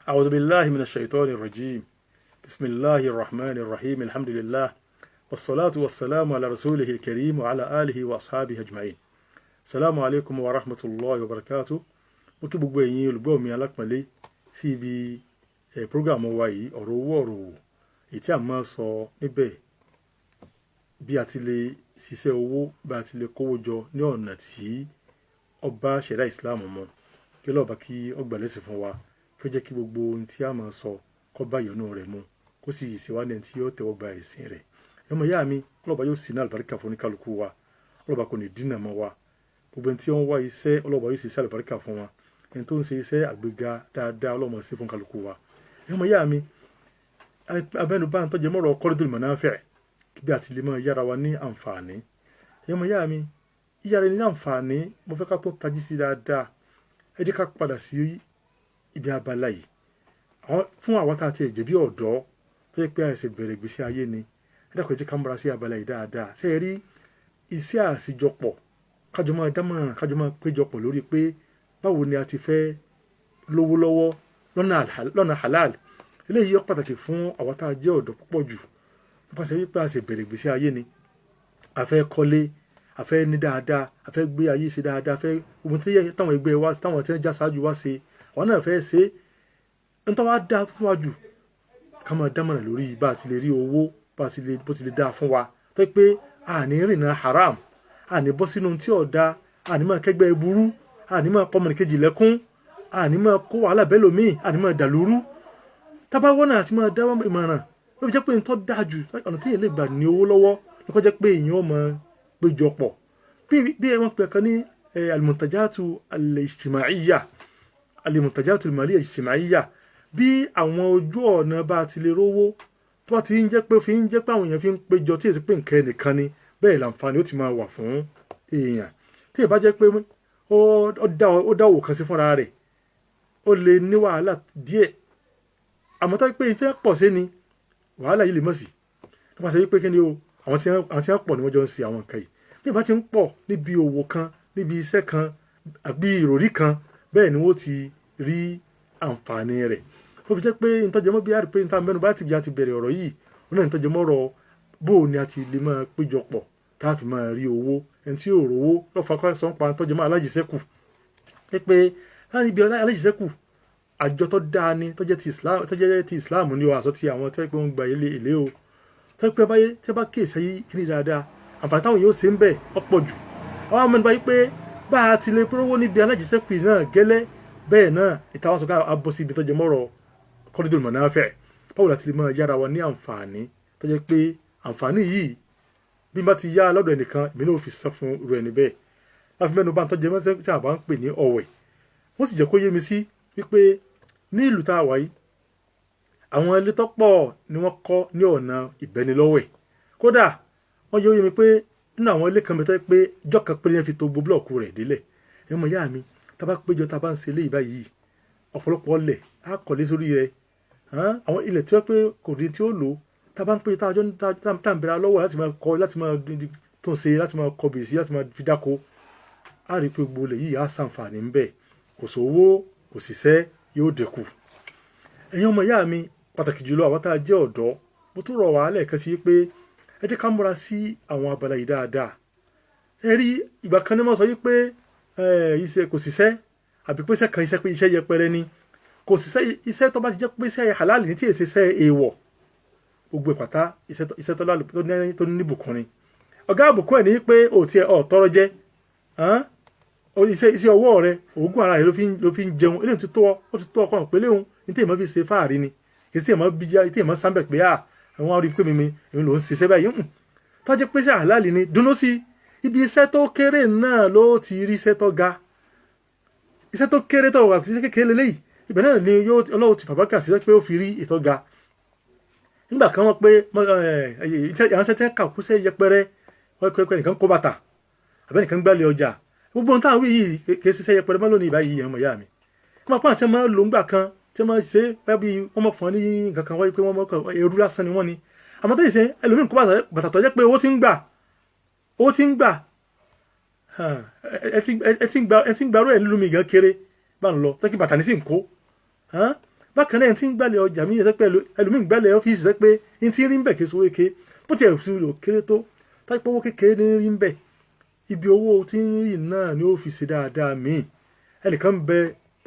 أعوذ بالله من الشيطان الرجيم بسم الله الرحمن الرحيم الحمد لله والصلاة والسلام على رسوله الكريم وعلى آله وأصحابه أجمعين. السلام عليكم ورحمة الله وبركاته. mo kí gbogbo ẹ̀yin olùgbọ́ mi alápọ̀nlé sí ibi prógámù wa yìí ọ̀rọ̀ owó ọ̀rọ̀ òwò èyí tí a máa sọ níbẹ̀ bí a ti lè ṣiṣẹ́ owó bí a ti lè kówó jọ ní ọ̀nà tí ó bá ṣẹ̀ríà Islam mu kí Ọlọ́run bá kí ó gbà lẹ́sìn fún wa kí ó jẹ́ kí gbogbo ohun tí a máa sọ kó bá ìyọ́nú rẹ̀ mu kó sì ṣe wá ní ẹni tí yóò tẹ́wọ́ gba ẹ̀sìn rẹ̀. ọmọ ìyá mi Ọlọ́run bá yóò sí ní àlùbáríkà fún oníkálukú wa, Ọlọ́run bá kò ní dínà mọ́ wa. gbogbo ẹni tí ó ń wá iṣẹ́ Ọlọ́run bá yóò ṣe iṣẹ́ àlùbáríkà fún wa, ẹni tó ń ṣe iṣẹ́ àgbéga dáadáa Ọlọ́run sí fún kálukú wa. ọmọ ìyá mi abẹ́nubá ń tọ́jú mọ́rọ̀ Qaridul Manafih bí a ti lè máa yára wa ní àǹfààní. ọmọ ìyá mi yíyára ní àǹfààní mo fẹ́ ká tó tají sí dáadáa. ẹ jẹ́ ká padà sí ibi abala yìí fún àwọn tá a ti ẹ̀jẹ̀ bí ọ̀dọ́ tó yẹ pé àìsè bẹ̀rẹ̀ ìgbésí ayé ni. ẹ dákun ẹ jẹ́ ká múra sí abala yìí dáadáa. ṣé ẹ rí iṣẹ́ àṣejọpọ̀ kájọ máa dámọ̀ràn kájọ máa péjọpọ̀ lórí pé báwo ni a ti fẹ́ lówó lọ́wọ́ lọ́nà halal. eléyìí yọ pàtàkì fún àwọn tá a jẹ́ ọ̀dọ́ púpọ̀ jù nípasẹ̀ wípé àṣẹ bẹ̀rẹ̀ ìgbésí ayé ni. a fẹ́ kọ́lé, a fẹ́ ní dáadáa, a fẹ́ gbé ayé ṣe dáadáa, a fẹ́ ohun tí táwọn ẹgbẹ́ wa táwọn tí wọ́n já ṣáájú wa ṣe àwọn náà fẹ́ ṣe ń tọ́ wá dá fún wa jù ká máa dámọ̀ràn lórí bá a ti lè rí owó bó ti lè dá fún wa tó yẹ pé àní rìnnà haram, àní bọ́ sínú tí ò da, àní máa kẹ́gbẹ́ burú, àní máa pọ́ ọmọnìkejì lẹ́kún, àní máa kó wàhálà bẹ́lòmíì, àní máa dàlúrú. tábàwọ́ náà àti máa dá ìmọ̀ràn ló fi jẹ́ pé ń tọ́ dáa jù ọ̀nà tí èèyàn lè gbà ní owó lọ́wọ́ ló kọ́ jẹ́ pé èèyàn máa péjọpọ̀ bí wọ́n pè kan ní al-muntajatu al-ijtima'iyya al-muntajatu al-maliyya al-ijtima'iyya bí àwọn ojú ọ̀nà bá ti lè rówó tó bá ti ń jẹ́ pé àwọn èèyàn fi ń péjọ tí èsì pé nǹkan ẹnìkan ni bẹ́ẹ̀ làǹfààní ó ti máa wà fún èèyàn. tí ì bá jẹ́ pé ó dá òwò kan sí fúnra rẹ̀ ó lè ní wàhálà díẹ̀ àmọ́ tó pé tí wọ́n pọ̀ sí ni wàhálà yìí lè mọ̀ sí tó bá ṣe wípé kí ni o àwọn tí wọ́n pọ̀ ni wọ́n jọ ń ṣe àwọn nǹkan yìí. bí ìbá ti ń pọ̀ níbi òwò kan níbi iṣẹ́ kan àbí ìròrí kan bẹ́ẹ̀ ni wọ́n ti rí àǹfààní rẹ̀. ó fi jẹ́ pé ìtọ́jẹmọ́ bí àrí pé níta mẹ́nu bá ti bẹ̀rẹ̀ ọ̀rọ̀ yìí ó náà ìtọ́jẹmọ́ ọ̀rọ̀ bó ni a ti lè máa péjọpọ̀ tá a fi máa rí owó. ẹni tí yóò rówó lọ́fà kọ́sán pa ìtọ́jẹmọ́ alájìṣẹ́kù pé láti ibi alájìṣẹ́kù àjọ tó dáa ni tó jẹ́ ti Islam ni o àṣọ ti àwọn tó yẹ pé wọ́n gba ilé o tó yẹ pé báyé tí wọ́n bá kíyèsí ayé kí ni dáadáa àǹfààní táwọn yóò ṣe ń bẹ̀ ọ̀pọ̀ jù. àwọn amẹ́nu báyìí pé bá a ti lè rówó níbi alájìṣẹ́kù náà gẹ́lẹ́ bẹ́ẹ̀ náà ìtawọ́ sọ ká abọ́ sí ibi tó jẹ mọ́rọ̀ Qaridul Manafih báwo la ti lè máa yára wa ní àǹfààní tó jẹ́ pé àǹfààní yìí bí n bá ti yá lọ́dọ̀ ẹnìkan èmi náà fi sọ fún irú ẹni bẹ́ẹ̀. láti mẹ́nu bá ń tọ́jú ẹmọ́ tí a bá ń pè ní ọ̀wẹ̀ wọ́n sì jẹ́ kó yé mi sí wípé ní ìlú tá a wà yìí àwọn ilé tó pọ̀ ni wọ́n kọ́ ní ọ̀nà ìbẹ́nilọ́wẹ̀. kódà wọ́n yẹ ó yé mi pé nínú àwọn ilé kan bẹ́ẹ̀ pé ìjọ kan péré fi to gbogbo búlọ̀kù rẹ̀ délẹ̀. ẹmọ ìyá mi tá a bá péjọ tá a bá ń ṣe eléyìí báyìí ọ̀pọ̀lọpọ̀ ọlẹ̀ á kọ́lé sórí rẹ̀ àwọn ilẹ̀ tí wọ́n pé kò rí tí ó lò tá a bá ń péjọ tá a ń bẹ̀rẹ̀ lọ́wọ́ láti máa kọ́ láti máa tó ń ṣe láti máa kọ́ bèsì láti máa fi dáko á rí i pé gbogbo ilẹ̀ yìí á ṣàǹfààní ń bẹ̀ kò sówó kò síṣẹ́ yóò dínkù. ẹ̀yin ọmọ ìyá mi pàtàkì jùlọ àwọn tá a jẹ́ ọ̀dọ́ mo tún rọ̀ wá lẹ́ẹ̀kan sí pé ẹ jẹ́ ká múra sí àwọn abala yìí dáadáa. ẹ rí ìgbà kan ní wọ́n sọ yí pé kò síṣẹ́ àbí pé iṣẹ́ yẹpẹrẹ ni kò síṣẹ́ iṣẹ́ tó bá ti jẹ́ pé iṣẹ́ halal ní tí èsì iṣẹ́ èèwọ̀ gbogbo ìpàtà iṣẹ́ tó ní bùkún ni. ọ̀gá àbùkún ẹ̀ ní pé tọrọ jẹ́ iṣẹ́ ọwọ́ rẹ òògùn ara rẹ ló fi ń jẹun eléyìí ti tó ọkọ pé léhun ní tí èèmọ̀ fi ṣe fáàrí ni kì í tí èèmọ̀ sábẹ̀ pé àwọn arí pé mi ló ń ṣiṣẹ́ báyìí tó jẹ́ pé iṣẹ́ àlàálì ni dúró sí ibi iṣẹ́ tó kéré náà ló ti rí iṣẹ́ tó ga. iṣẹ́ tó kéré tó wà iṣẹ́ kékeré lélẹ́yìí ibẹ̀ náà ni Ọlọ́run ti fàbákà sí pé ó fi rí ìtọ́ ga. nígbà kan wọ́n pé ìránṣẹ́ tẹ́ kàkúṣẹ́ yẹpẹrẹ wọ́n pẹ́ nìkan kó bàtà àbẹ́nìkan gbálẹ̀ ọjà gbogbo ohun táwọn yìí kì í ṣiṣẹ́ yẹpẹrẹ mọ́ lónìí báyìí ọmọ ìyá mi. wọ́n máa pọ́n àti máa lò ńgbà kan tí wọ́n máa ṣe bẹ́ẹ̀ bí wọ́n máa fọ́n ní nǹkan kan wáyé pé wọ́n máa kọ ẹrú lásán ni wọ́n ni. àmọ́ tó yìí ṣe ẹlòmíín kó bàtà tó jẹ́ pé owó ti ń gbà ẹ ti ń gbarú ẹ̀ nílùú mi gan kéré bá ń lọ tẹ́kí bàtà ní sì ń kó bákan náà tí ń gbálẹ̀ ọjà mi yẹn pé ẹlòmíì ń gbálẹ̀ ọ́fíìsì rẹ pé n ti rí ń bẹ̀ kí sowó eke bó tiẹ̀ fi lò kéré tó táìpé owó kékeré ní rí ń bẹ̀ ibi owó tí ń rí náà ni ó fi ṣe dáadáa míì ẹnìkan ń bẹ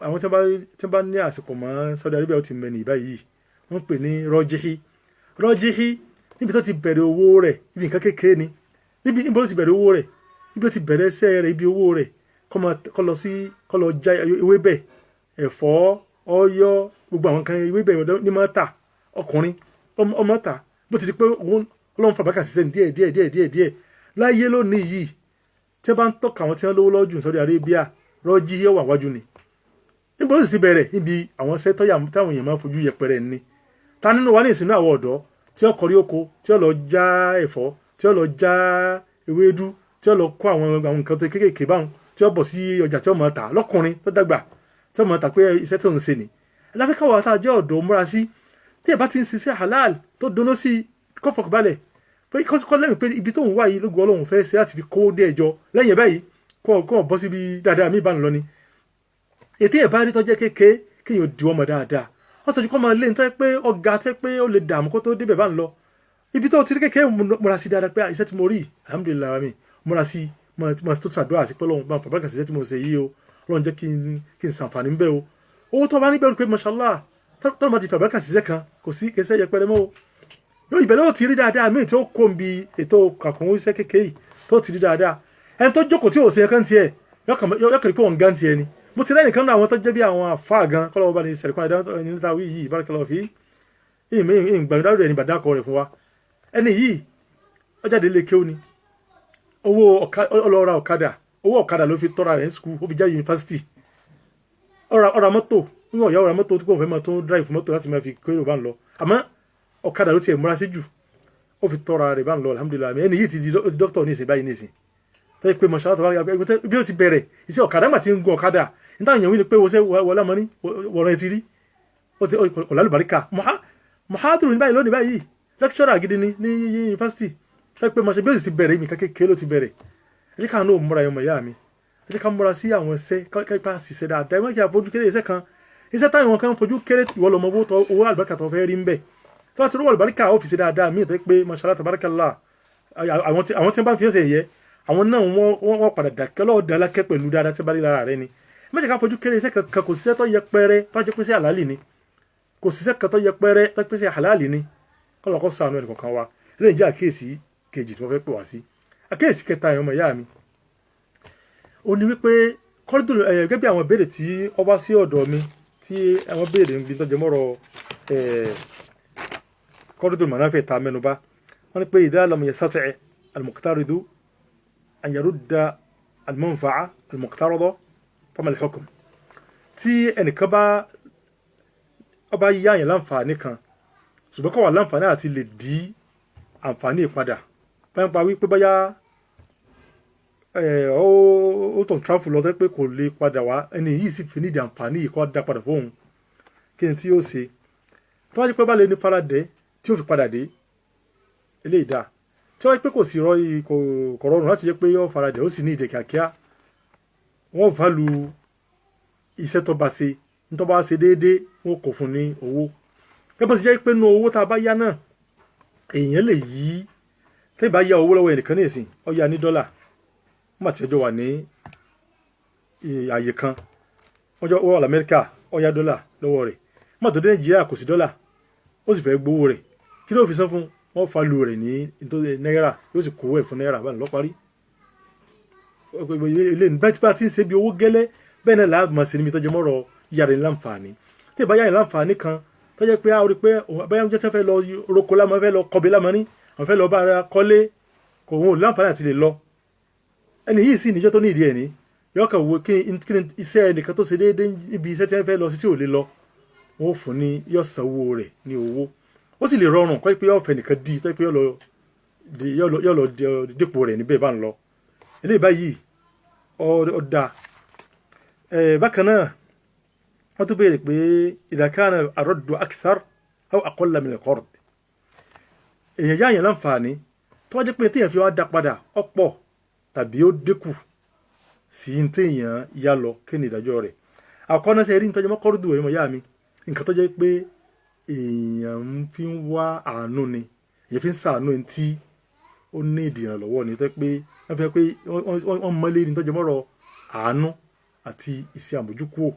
àwọn tí wọ́n bá ní àsìkò mọ́ Saudi Arabia ó ti mẹ́ni báyìí wọ́n pè ní rọ́jíhí níbi tó ti bẹ̀rẹ̀ owó rẹ̀ ibi nǹkan kékeré ni níbi tó ti bẹ̀rẹ̀ owó rẹ̀ níbi tó ti bẹ̀rẹ̀ ẹsẹ̀ rẹ̀ ibi owó rẹ̀ kọ́ lọ já ewébẹ̀ ẹ̀fọ́ ọyọ́ gbogbo àwọn kan ewébẹ̀ ní máa tà ọkùnrin ọmọ tà bó ti di pé Ọlọ́run fàbákà sísẹ́ díẹ̀ láyé lónìí yìí tí wọ́n bá ń tọ́ka àwọn tí wọ́n lówó lọ́jù Saudi Arabia rọ́jí yóò wà wájú ni níbo ló sì ti bẹ̀rẹ̀ níbi àwọn sẹ́tọ́yà táwọn èèyàn máa fojú yẹpẹrẹ ni ta nínú wa ní ìsinmi àwọn ọ̀dọ́ tí ó kọrí oko tí ó lọ já ẹ̀fọ́ tí ó lọ já ewédú tí ó lọ kó àwọn nǹkan tó kéékèèké báwọn tí ó bọ̀ sí ọjà tí ó máa tà lọ́kùnrin tó dàgbà tí ó máa tà pé iṣẹ́ tó ń ṣe ni ẹ̀láfíkà wà tá a jẹ́ ọ̀dọ́ múra sí tí ẹ̀ bá ti ń ṣiṣẹ́ halal tó dono sí kọ́fọ̀kọ̀balẹ̀ pé kọ́ lẹ́mìí pé ibi tó ń wá yìí lóògùn Ọlọ́run fẹ́ ṣe láti fi kó dé ẹjọ́ lẹ́yìn báyìí kọ́ bọ́ síbi dáadáa mi bá ń lọ ni ètí ẹ̀ bá rí tọ́jẹ́ kékeré kéèyàn di ọmọ dáadáa wọ́n sọ ju kọ́ máa lé nítorí pé ọ̀gá tẹ́ pé ó lè dààmú kó tó débẹ̀ bá ń lọ ibi tó ti rí kékeré múra sí dáadáa pé iṣẹ́ tí mo rí alhamdulilayi mi múra sí mo tó ṣàdúrà sí pé Ọlọ́run bá ń fàbákà sí iṣẹ́ tí mo ṣe yìí o Ọlọ́run jẹ́ kí n ṣàǹfààní ń bẹ́ o owó tó bá níbẹ̀rù pé mashallah tọ́lọ́ bá ti fàbákà sí iṣẹ́ kan kò sí kẹsẹ́ yẹpẹrẹ mọ́ o yóò ìbẹ̀rẹ̀ ó ti rí dáadáa míì tó kó nbi ètò kàkùn iṣẹ́ kékeré tó ti rí dáadáa ẹni tó jókòó tí ò ṣe ẹ̀kan tiẹ̀ yọkàn pé wọ́n gan tiẹ̀ ni mo ti lẹ́nìkan náà àwọn tó jẹ́ bí àwọn àfáà gan kọ́lọ́wọ́ bá ní sẹ̀rẹ̀kún ẹ̀dá níta wí yìí bárakẹ́lọ́ fi ìgbàgbọ́dọ̀ ẹni bàdákọ̀ rẹ̀ fún wa ẹni yìí ọjáde lè kéwù ni owó ọlọ́ra ọ̀kadà owó ọ̀kadà ló fi tọ́ra rẹ̀ ní skul ó fi já yunifásitì ọ̀rà mọ́tò níwọ̀n ìyá ọ̀rà mọ́tò tó kò fẹ́ máa tó ń drive mọ́tò láti máa fi kéré bá ń lọ àmọ́ ọ̀kadà ló tiẹ̀ múra sí jù ó fi tọ́ra rẹ̀ bá ń lọ alhamdulilayi ẹni yìí ti di dókítà ní ìsìn báyìí ní ìsìn tẹ́ pé mọ̀ṣálá tó bá rí bí ó ti bẹ̀rẹ̀ iṣẹ́ ọ̀kadà mà ti ń gun ọ̀kadà níta èèyàn wí ni pé wọlé ọmọ ní wọ̀rọ̀ ẹ ti rí ọ̀làlùbáríkà mọ̀hádùrù ní báyìí lónìí báyìí lẹ́kṣọ́rà gidi ní yunifásitì tẹ́ pé mọ̀ṣálá bí ó sì ti bẹ̀rẹ̀ ìmì kékeré ló ti bẹ̀rẹ̀ ẹ jẹ́ ká náà múra ọmọ ìyá mi ẹ jẹ́ ká múra sí àwọn iṣẹ́ kápá ṣiṣẹ́ dáadáa ẹ má kí a fojú kéré iṣẹ́ kan iṣẹ́ táwọn kan fojú kéré ìwọ lọmọ owó àlùbáríkà tó fẹ́ rí ń bẹ̀ tí wọ́n ti rówó àlùbáríkà ọ́fíìsì dáadáa míì tẹ́ pé mọ̀ṣálá tabarakallah àwọn tí wọ́n bá fi ẹsẹ̀ yẹ àwọn náà wọ́n padà dàkẹ́ lọ́ọ̀dà alákẹ́ pẹ̀lú dáadáa tí bá rí lára rẹ ni má jẹ́ ká fojú kéré iṣẹ́ kankan kò síṣẹ́ tó yẹpẹrẹ tó jẹ́ pé sí àlálì ni kò síṣẹ́ kan tó yẹpẹrẹ tó jẹ́ pé sí àlálì ni kọ́lọ́kọ́ ṣàánú ẹnì kọ̀ọ̀kan wa eléyìí jẹ́ àkíyèsí kejì tí wọ́n fẹ́ pè wá sí àkíyèsí kẹta ẹ̀yàn ọmọ ìyá mi ó ní wípé kọ́rídùn gẹ́gẹ́ bí àwọn ìbéèrè tí ó wá sí ọ̀dọ̀ mi tí àwọn béèrè ń bí tó jẹ mọ́rọ̀ kọ́rídùn mọ̀náfẹ́ ta mẹ́nubá wọ́n ní pé idha lam yastati' al-muqtaridu أن يرد المنفعة المقترضة فما الحكم tí ẹnìkan bá yá yẹn láǹfààní kan ṣùgbọ́n kò wà láǹfààní àti lè dí àǹfààní ìpadà báyìí pa wípé báyá ó tàn tráfù lọ pé kò lè padà wá ẹni yìí sì fi nídìí àǹfààní yìí kó dá padà fóun kí ni tí yóò ṣe tó wájú pé bá lè ní faradẹ tí ó fi padà dé eléyìí dáa tí wọ́n pé kò sí kò rọrùn láti jẹ́ pé yóò faradà ó sì ní ìdè kíákíá wọ́n fà lu iṣẹ́ tó bá ṣe ní tó bá ṣe déédéé wọ́n kò fún ní owó gẹ́gẹ́ bó ṣe jẹ́ pé nínú owó tá a bá yá náà èèyàn lè yí tẹ́ bá yá owó lọ́wọ́ ẹnìkan ní ìsìn ó yá ní dọ́là wọ́n àti ẹjọ́ wà ní àyè kan wọ́n wà lamẹ́ríkà ó yá dọ́là lọ́wọ́ rẹ̀ wọ́n àtọ́dé Nàìjíríà kò sí dọ́là ó sì fẹ́ gbowó rẹ̀ kí ló fi san fún wọ́n fa lu rẹ̀ ní náírà yóò sì kówó ẹ̀ fún náírà báyìí lọ́parí ilé nígbà tí bá ti ń ṣe bí owó gẹ́lẹ́ bẹ́ẹ̀ náà láàbùmọ̀ sí níbi tọ́jú mọ́rọ̀ yàrá ní láǹfààní tí ìbá yàrá ní láǹfààní kan tó jẹ́ pé a rí pé báyà ń jẹ́ tí wọ́n fẹ́ lọ roko lámọ́ fẹ́ lọ kọbi lámọ́ ní àwọn fẹ́ lọ bá ara kọ́lé kò wọn ò láǹfààní àti lè lọ ẹni yìí sì níjọ́ tó ní ìdí ẹ̀ ní yọ̀ọ́ kà wo kí ni iṣẹ́ ẹnìkan tó ṣe déédéé níbi iṣẹ́ tí wọ́n fẹ́ lọ sí tí ò lè lọ wọ́n fún ní yọ̀ sanwó rẹ̀ ní owó ó sì lè rọrùn kọ́ pé yọ̀ fẹ́ nìkan dí tó pé yọ̀ lọ dípò rẹ̀ níbẹ̀ bá ń lọ eléyìí báyìí ọ̀dà bákan náà wọ́n tún béèrè pé idha kana ar-raddu akthar aw aqalla min al-qard èèyàn yáàyàn láǹfààní tó wá jẹ́ pé téèyàn fi wá dá padà ọ̀pọ̀ tàbí ó dínkù sí téèyàn yá lọ kí ni ìdájọ́ rẹ̀ àkọ́kọ́ náà ṣe rí nítorí mọ́ kọ́rùdù ẹ̀mọ́ yá mi nǹkan tó jẹ́ pé èèyàn fi ń wá àánú ni, èèyàn fi ń ṣàánú ẹni tí ó ní ìdìrànlọ́wọ́ ni, tó jẹ́ pé wọ́n fi hàn pé wọ́n mọ́lé ní tó jẹ́ mọ́rọ̀ àánú àti ìṣe àmójúkúò.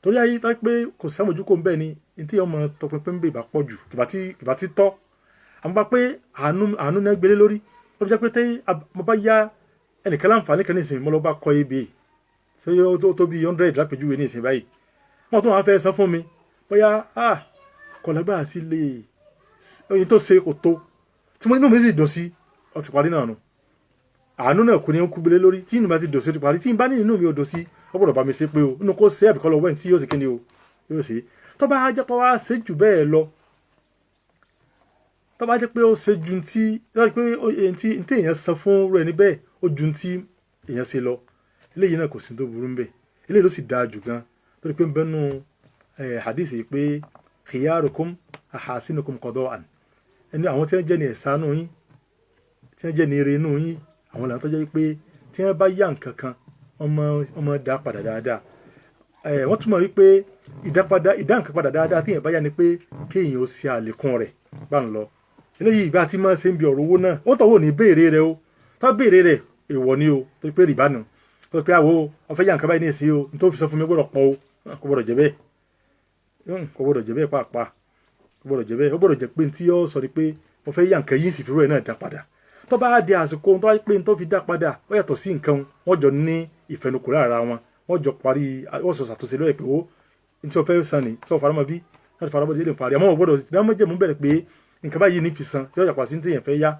Torí ayé tó jẹ́ pé kò sí àmójúkúò ńbẹ̀ ni tí ọmọ tọpinpin ń bè bá pọ̀ jù kìbá ti tọ́. Àmọ́ bá pé àánú náà gbélé lórí, ó fi jẹ́ pé tí mo bá yá ẹnìkan láǹfààní kan nísìnyí, mo lọ bá kọ ebè ṣé ó tó bí 100 lápèjúwe ní ìsìn báyìí, wọ́n tún wá fẹ́ san fún mi bóyá kọ̀lágbà àti lè oyin tó ṣe kò tó, tí mo inú mi sì dùn sí, ó ti parí náà nù. Àánú náà kò ní ń kúgbélé lórí, tí inú mi ti dùn sí ó ti parí. Tí n bá ní inú mi ò dùn sí, ó gbọ́dọ̀ bá mi ṣe pé o inú kó ṣe àbíkọ́ lọ wẹ́n tí yóò ṣe kíni o yóò ṣe. Tó bá jẹ́ pé wá ṣe jù bẹ́ẹ̀ lọ, tó bá jẹ́ pé ó ṣe ju tí èèyàn san fún rẹ̀ níbẹ̀ ó ju tí èèyàn ṣe lọ, eléyìí náà kò sí tó burú ńbẹ̀, eléyìí ló sì dáa jù gan. Torí pé ń bẹ́nu hadith yìí pé khiyarukum ahasinukum qada'an, ẹni àwọn tí wọ́n jẹ́ ní ẹ̀sánú yín, tí wọ́n jẹ́ ní ire inú yín, àwọn làwọn tó jẹ́ pé tí wọ́n bá yá nǹkan kan ọmọ dá padà dáadáa. Wọ́n túmọ̀ wípé ìdá nǹkan padà dáadáa tí èèyàn bá yá ni pé kéèyàn ó ṣe àlékún rẹ̀ bá ń lọ. Eléyìí bá ti máa ṣe ń bi ọ̀rọ̀ owó náà, ó tọ̀wọ́ ní béèrè rẹ̀ o, tó béèrè rẹ̀ èèwọ̀ ni o, torí pé rìbá nù, tó pé àwo ọ̀fẹ́ yá nǹkan báyìí ní ìsìn o, ní tó fi sọ fún mi gbọ́dọ̀ pọ̀ o, kò gbọ́dọ̀ jẹ́ bẹ́ẹ̀, kò gbọ́dọ̀ jẹ́ bẹ́ẹ̀ pàápàá, kò gbọ́dọ̀ jẹ́ bẹ́ẹ̀. Ó gbọ́dọ̀ jẹ́ pé tí ó sọ ni pé mo fẹ́ yá nǹkan yìí sì fi rú ẹ̀ náà dá padà. Tó bá di àsìkò tó wáyé pé tó fi dá padà ó yàtọ̀ sí nǹkan, wọ́n jọ ní ìfẹnukò lára wọn, wọ́n jọ parí, wọ́n sọ ṣàtúnṣe lórí pé ó ní tí wọ́n fẹ́ san ni tí wọ́n faramọ́ bí láti faramọ́ dé lè parí. Àmọ́ wọ́n gbọ́dọ̀ dámọ́ jẹ́ mú bẹ̀rẹ̀ pé nǹkan báyìí ní fi san tí wọ́n yàpá sí tí èèyàn fẹ́ yá,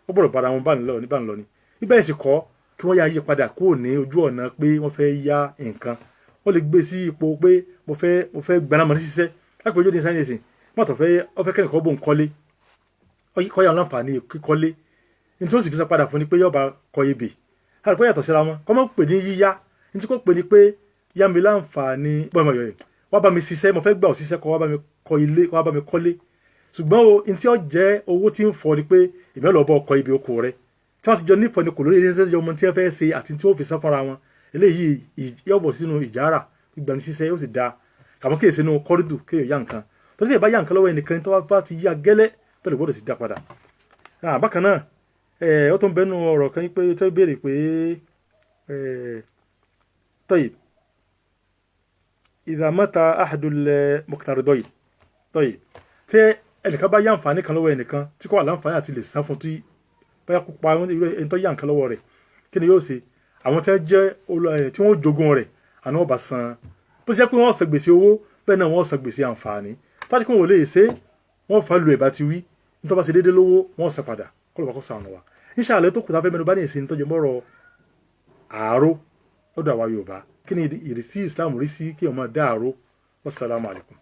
ó gbọ́dọ̀ bára wọn bá ń lọ ni. Nígbà yẹn sì kọ́ kí wọ́n yá yí padà kúrò ní ojú ọ̀nà pé wọ́n fẹ́ yá nǹkan, wọ́n lè gbé sí ipò pé mo fẹ́ gbanámọ́ ṣiṣẹ́ lápò ojú ní sáyẹ́nsì, wọ́n fẹ́ kẹ́nìkan bó ń kọ́lé, kọ́ yà wọn láǹfààní kíkọ́lé, ní tí ó sì fi san padà fún ni pé yọba kọ ebè, láti pé yàtọ̀ síra wọn. Kọ́ mọ́ pè ní yíyá, ní tí kò pè ní pé yá mi láǹfààní wá bá mi ṣiṣẹ́, mo fẹ́ gbà ọ́ ṣiṣẹ́ kọ́ wá bá mi kọ́ ilé, kọ́ wá bá mi kọ́lé. Ṣùgbọ́n o ní tí ó jẹ́ owó tí ń fọ ni pé ìbẹ́ lọ bọ́ ọkọ̀ ibi oko rẹ̀, tí wọ́n ti jọ nífọ̀ọ́ ni kò lórí ilé iṣẹ́ ọmọ tí wọ́n fẹ́ ṣe àti tí wọ́n fi san fúnra wọn. Eléyìí yóò bọ̀ sínú ìjára gbígbani ṣiṣẹ́, yóò sì dáa kàmọ́ kéèyàn sínú kọ́rídù kéèyàn yá nǹkan. Torí tí ìbá yá nǹkan lọ́wọ́ ẹnìkan tó bá ti yá gẹ́lẹ́ pẹ̀lú gbọ́dọ̀ sì dá padà. Bákan náà ó tó ń bẹnu ọ̀rọ̀ kan pé tó béèrè pé tọ́yì idha mata ahadul muqtaridayn, tọ́yì tí ẹnìkan bá yá àǹfààní kan lọ́wọ́ ẹnìkan tí kò wà láǹfààní àti lè san fún tí bóyá kó pa ẹni tó yá nǹkan lọ́wọ́ rẹ̀, kí ni yóò ṣe? Àwọn tí wọ́n jẹ́ tí wọ́n jogún rẹ̀ àná ọba san, bó ṣe jẹ́ pé wọ́n san gbèsè owó bẹ́ẹ̀ náà wọ́n san gbèsè àǹfààní. Tájú kí wọ́n lè ṣe wọ́n fà lu ẹ̀bá ti wí, ní tó bá ṣe déédéé lówó wọ́n san padà kó lè bá kó san ọ̀nà wa. Inshallah tó kù tá fẹ́ mẹ́nu bá ní ìsìn tó jẹ́ mọ́rọ̀ àáró lọ́dọ̀ àwa Yorùbá, kí ni ìrísí Islam rí sí kí ọmọ dá àáró. Wassalamu alaikum.